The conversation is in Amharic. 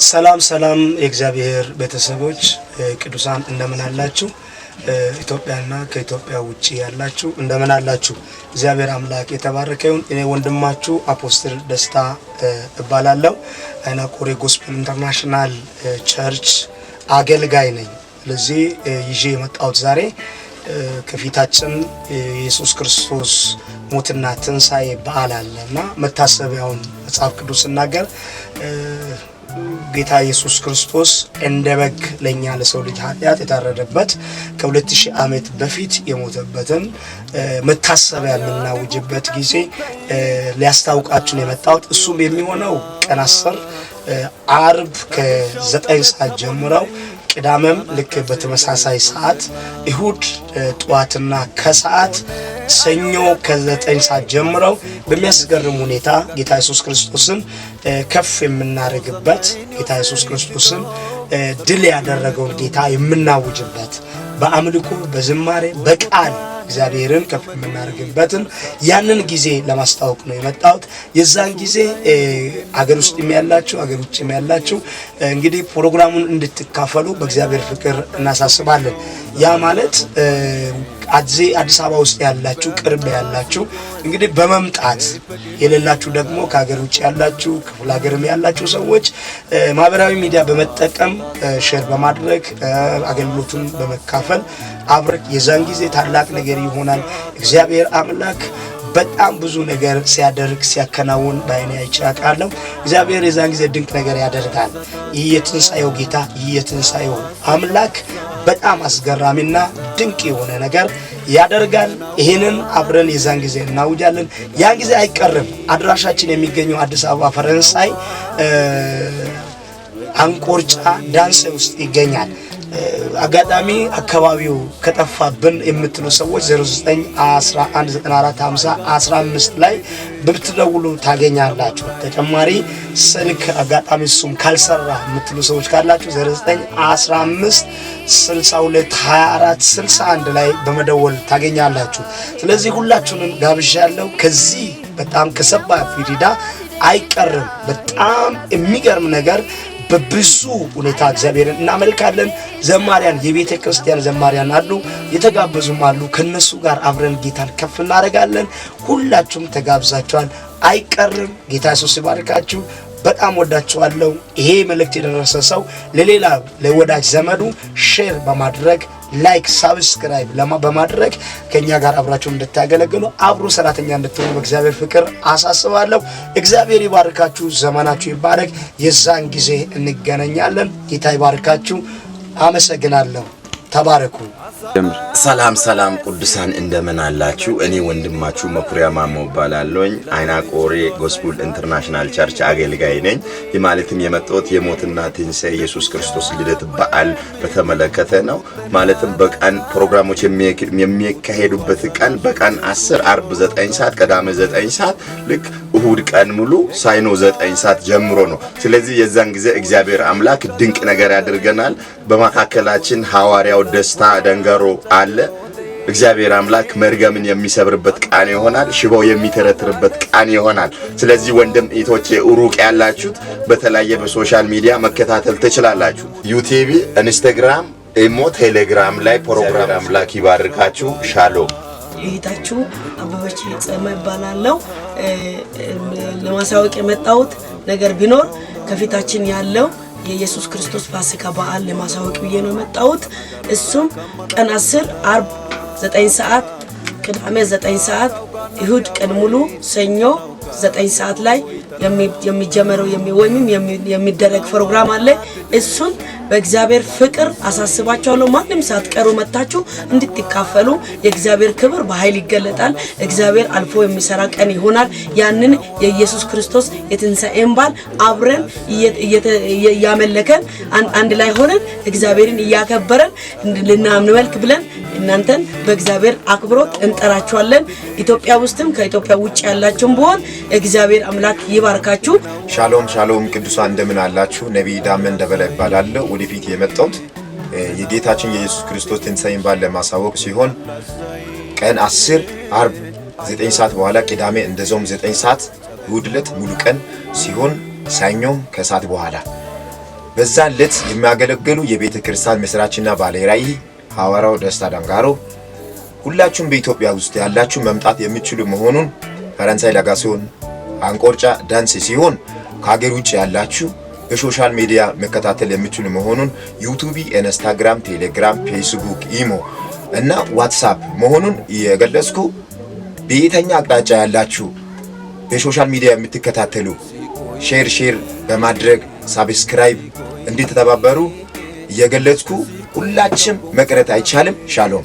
ሰላም ሰላም የእግዚአብሔር ቤተሰቦች ቅዱሳን እንደምን አላችሁ? ኢትዮጵያና ከኢትዮጵያ ውጪ ያላችሁ እንደምን አላችሁ? እግዚአብሔር አምላክ የተባረከ ይሁን። እኔ ወንድማችሁ አፖስትል ደስታ እባላለሁ። አይና ቆሬ ጎስፔል ኢንተርናሽናል ቸርች አገልጋይ ነኝ። ለዚህ ይዤ የመጣሁት ዛሬ ከፊታችን ኢየሱስ ክርስቶስ ሞትና ትንሳኤ በዓል አለና መታሰቢያውን መጽሐፍ ቅዱስ ሲናገር ጌታ ኢየሱስ ክርስቶስ እንደ በግ ለኛ ለሰው ልጅ ኃጢአት የታረደበት ከ2000 ዓመት በፊት የሞተበትን መታሰቢያ የምናውጅበት ጊዜ ሊያስታውቃችሁ የመጣሁት እሱም የሚሆነው ቀን 10 አርብ ከ9 ሰዓት ጀምረው ቅዳሜም ልክ በተመሳሳይ ሰዓት እሁድ ጧትና ከሰዓት ሰኞ ከ9 ሰዓት ጀምረው በሚያስገርም ሁኔታ ጌታ ኢየሱስ ክርስቶስን ከፍ የምናረግበት ጌታ ኢየሱስ ክርስቶስን ድል ያደረገውን ጌታ የምናውጅበት በአምልኮ በዝማሬ በቃል እግዚአብሔርን ከፍ የምናረግበትን ያንን ጊዜ ለማስታወቅ ነው የመጣሁት። የዛን ጊዜ አገር ውስጥ የሚያላችሁ አገር ውጭ የሚያላችሁ እንግዲህ ፕሮግራሙን እንድትካፈሉ በእግዚአብሔር ፍቅር እናሳስባለን። ያ ማለት አዲስ አበባ ውስጥ ያላችሁ ቅርብ ያላችሁ እንግዲህ በመምጣት የሌላችሁ ደግሞ ከሀገር ውጭ ያላችሁ ክፍለ ሀገርም ያላችሁ ሰዎች ማህበራዊ ሚዲያ በመጠቀም ሼር በማድረግ አገልግሎቱን በመካፈል አብረክ የዛን ጊዜ ታላቅ ነገር ይሆናል። እግዚአብሔር አምላክ በጣም ብዙ ነገር ሲያደርግ ሲያከናውን ባይኔ አይቻቃለሁ። እግዚአብሔር የዛን ጊዜ ድንቅ ነገር ያደርጋል። ይህ የትንሳኤው ጌታ ይህ የትንሳኤው አምላክ በጣም አስገራሚና ድንቅ የሆነ ነገር ያደርጋል። ይሄንን አብረን የዛን ጊዜ እናውጃለን። ያን ጊዜ አይቀርም። አድራሻችን የሚገኘው አዲስ አበባ ፈረንሳይ አንቆርጫ ዳንስ ውስጥ ይገኛል። አጋጣሚ አካባቢው ከጠፋብን የምትሉ ሰዎች 0911945015 ላይ ብትደውሉ ታገኛላችሁ። ተጨማሪ ስልክ አጋጣሚ እሱም ካልሰራ የምትሉ ሰዎች ካላችሁ 0915622461 ላይ በመደወል ታገኛላችሁ። ስለዚህ ሁላችሁንም ጋብዣለሁ። ከዚህ በጣም ከሰባ ፊሪዳ አይቀርም። በጣም የሚገርም ነገር በብዙ ሁኔታ እግዚአብሔርን እናመልካለን። ዘማሪያን የቤተ ክርስቲያን ዘማሪያን አሉ፣ የተጋበዙም አሉ። ከነሱ ጋር አብረን ጌታን ከፍ እናደርጋለን። ሁላችሁም ተጋብዛችኋል። አይቀርም። ጌታ ኢየሱስ ይባርካችሁ። በጣም ወዳችኋለሁ። ይሄ መልእክት የደረሰ ሰው ለሌላ ለወዳጅ ዘመዱ ሼር በማድረግ ላይክ ሳብስክራይብ በማድረግ ከኛ ጋር አብራችሁ እንድታገለግሉ አብሮ ሰራተኛ እንድትሆኑ በእግዚአብሔር ፍቅር አሳስባለሁ። እግዚአብሔር ይባርካችሁ። ዘመናችሁ ይባረክ። የዛን ጊዜ እንገናኛለን። ጌታ ይባርካችሁ። አመሰግናለሁ። ተባረኩ። ሰላም ሰላም ቅዱሳን እንደምን አላችሁ? እኔ ወንድማችሁ መኩሪያ ማሞ እባላለሁኝ። አይና ቆሬ ጎስፔል ኢንተርናሽናል ቸርች አገልጋይ ነኝ። ማለትም የመጣሁት የሞትና ትንሣኤ ኢየሱስ ክርስቶስ ልደት በዓል በተመለከተ ነው። ማለትም በቀን ፕሮግራሞች የሚካሄዱበት ቀን በቀን 10 አርብ 9 ሰዓት ቅዳሜ 9 ሰዓት ልክ እሁድ ቀን ሙሉ ሳይኖ 9 ሰዓት ጀምሮ ነው። ስለዚህ የዛን ጊዜ እግዚአብሔር አምላክ ድንቅ ነገር ያደርገናል። በመካከላችን ሐዋርያው ደስታ ደንገሮ አለ። እግዚአብሔር አምላክ መርገምን የሚሰብርበት ቃል ይሆናል። ሽባው የሚተረትርበት ቃል ይሆናል። ስለዚህ ወንድም እህቶቼ ሩቅ ያላችሁት በተለያየ በሶሻል ሚዲያ መከታተል ትችላላችሁ። ዩቲዩብ፣ ኢንስታግራም፣ ኢሞ፣ ቴሌግራም ላይ ፕሮግራም አምላክ ይባርካችሁ። ሻሎም። እህታችሁ አበበች ጸማ ይባላልው። ለማሳወቅ የመጣሁት ነገር ቢኖር ከፊታችን ያለው የኢየሱስ ክርስቶስ ፋሲካ በዓል ለማሳወቅ ብዬ ነው የመጣሁት። እሱም ቀን 10 አርብ 9 ሰዓት ቅዳሜ 9 ሰዓት እሁድ ቀን ሙሉ ሰኞ 9 ሰዓት ላይ የሚጀመረው የሚደረግ ፕሮግራም አለ። እሱን በእግዚአብሔር ፍቅር አሳስባችኋለሁ። ማንም ሳትቀሩ መጣችሁ እንድትካፈሉ። የእግዚአብሔር ክብር በኃይል ይገለጣል። እግዚአብሔር አልፎ የሚሰራ ቀን ይሆናል። ያንን የኢየሱስ ክርስቶስ የትንሣኤን በዓል አብረን እያመለከን አንድ ላይ ሆነን እግዚአብሔርን እያከበረን ልናመልክ ብለን እናንተን በእግዚአብሔር አክብሮት እንጠራችኋለን። ኢትዮጵያ ውስጥም ከኢትዮጵያ ውጭ ያላችሁም ቢሆን እግዚአብሔር አምላክ ይባርካችሁ። ሻሎም ሻሎም ቅዱሳን እንደምን አላችሁ? ነብይ ዳመን ደበለ ይባላል። ወደፊት የመጣሁት የጌታችን የኢየሱስ ክርስቶስ ትንሣኤን በዓል ለማሳወቅ ሲሆን ቀን 10 አርብ 9 ሰዓት በኋላ ቅዳሜ እንደዛውም 9 ሰዓት እሁድ ዕለት ሙሉ ቀን ሲሆን ሰኞም ከሰዓት በኋላ በዛ ዕለት የሚያገለግሉ የቤተ ክርስቲያን መስራችና ባለራዕይ ሐዋርያው ደስታ ዳንጋሮ ሁላችሁም በኢትዮጵያ ውስጥ ያላችሁ መምጣት የሚችሉ መሆኑን ፈረንሳይ ለጋሲዮን አንቆርጫ ዳንስ ሲሆን ከሀገር ውጭ ያላችሁ በሶሻል ሚዲያ መከታተል የሚችሉ መሆኑን ዩቲዩብ፣ ኢንስታግራም፣ ቴሌግራም፣ ፌስቡክ፣ ኢሞ እና ዋትስአፕ መሆኑን እየገለጽኩ በየተኛ አቅጣጫ ያላችሁ በሶሻል ሚዲያ የምትከታተሉ ሼር በማድረግ ሳብስክራይብ እንድትተባበሩ እየገለጽኩ ሁላችንም መቅረት አይቻልም። ሻሎም